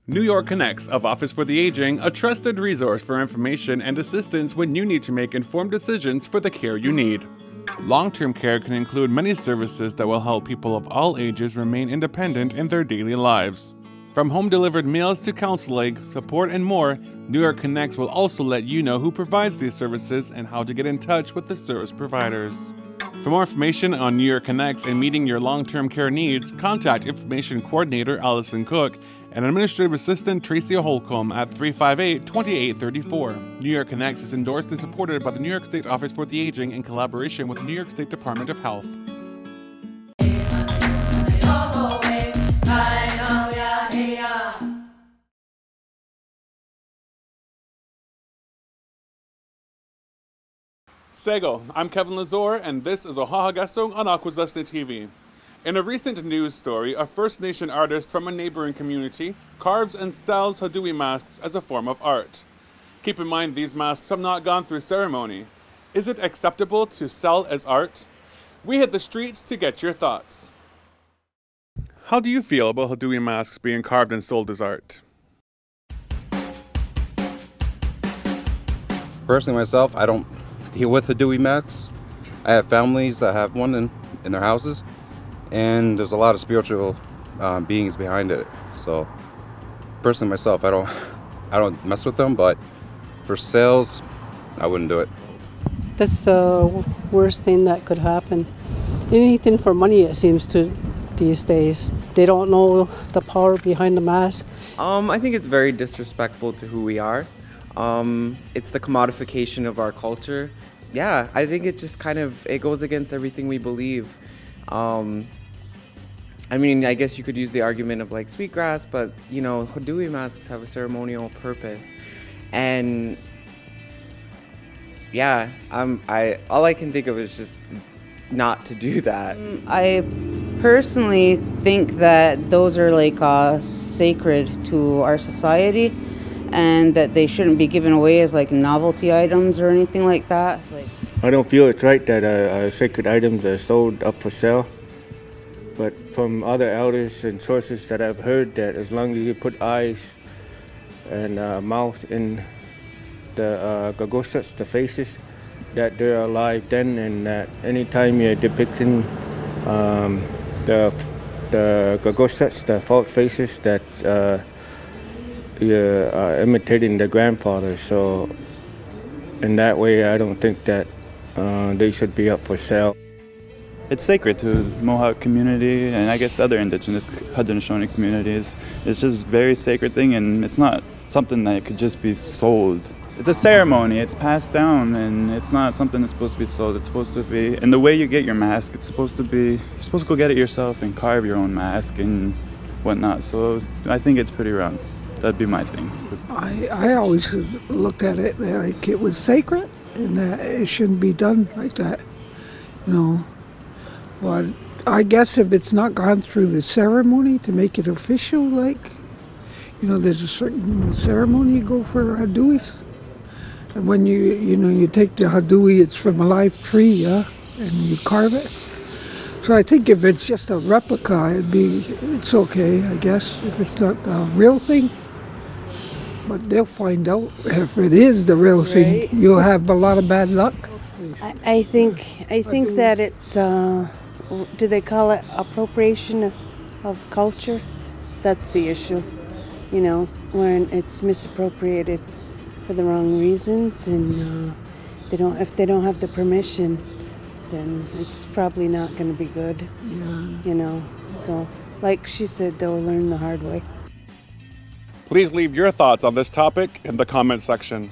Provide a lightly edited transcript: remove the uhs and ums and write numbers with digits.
New York Connects of Office for the Aging, a trusted resource for information and assistance when you need to make informed decisions for the care you need. Long-term care can include many services that will help people of all ages remain independent in their daily lives. From home-delivered meals to counseling, support, and more, New York Connects will also let you know who provides these services and how to get in touch with the service providers. For more information on New York Connects and meeting your long-term care needs, contact Information Coordinator Allison Cook and Administrative Assistant Tracy Holcomb at 358-2834. New York Connects is endorsed and supported by the New York State Office for the Aging in collaboration with the New York State Department of Health. Sego, I'm Kevin Lazore, and this is Ohahakeshon on Akwesasne TV. In a recent news story, a First Nation artist from a neighboring community carves and sells Hatowi masks as a form of art. Keep in mind these masks have not gone through ceremony. Is it acceptable to sell as art? We hit the streets to get your thoughts. How do you feel about Hatowi masks being carved and sold as art? Personally myself, I don't deal with Hatowi masks. I have families that have one in their houses. And there's a lot of spiritual beings behind it. So, personally myself, I don't mess with them. But for sales, I wouldn't do it. That's the worst thing that could happen. Anything for money, it seems to these days. They don't know the power behind the mask. I think it's very disrespectful to who we are. It's the commodification of our culture. Yeah, I think it just it goes against everything we believe. I mean, I guess you could use the argument of like sweetgrass, but you know, Hatowi masks have a ceremonial purpose, and yeah, all I can think of is just not to do that. I personally think that those are like sacred to our society, and that they shouldn't be given away as like novelty items or anything like that. I don't feel it's right that sacred items are sold up for sale. But from other elders and sources that I've heard, that as long as you put eyes and mouth in the gagosas, the faces, that they're alive then, and that anytime you're depicting the gagosas, the false faces, that you're imitating the grandfather. So in that way, I don't think that they should be up for sale. It's sacred to the Mohawk community, and I guess other indigenous Haudenosaunee communities. It's just a very sacred thing, and it's not something that could just be sold. It's a ceremony, it's passed down, and it's not something that's supposed to be sold. It's supposed to be, and the way you get your mask, it's supposed to be, you're supposed to go get it yourself and carve your own mask and whatnot. So I think it's pretty wrong. That'd be my thing. I always looked at it like it was sacred, and that it shouldn't be done like that, you know. But I guess if it's not gone through the ceremony to make it official, like, you know, there's a certain ceremony you go for Hatowis. And when you take the Hatowi, it's from a live tree, yeah, and you carve it. So I think if it's just a replica, it's okay, I guess, if it's not a real thing. But they'll find out if it is the real thing. You'll have a lot of bad luck. I think that it's, do they call it appropriation of culture? That's the issue, you know, when it's misappropriated for the wrong reasons, and if they don't have the permission, then it's probably not going to be good, you know. So, like she said, they'll learn the hard way. Please leave your thoughts on this topic in the comment section.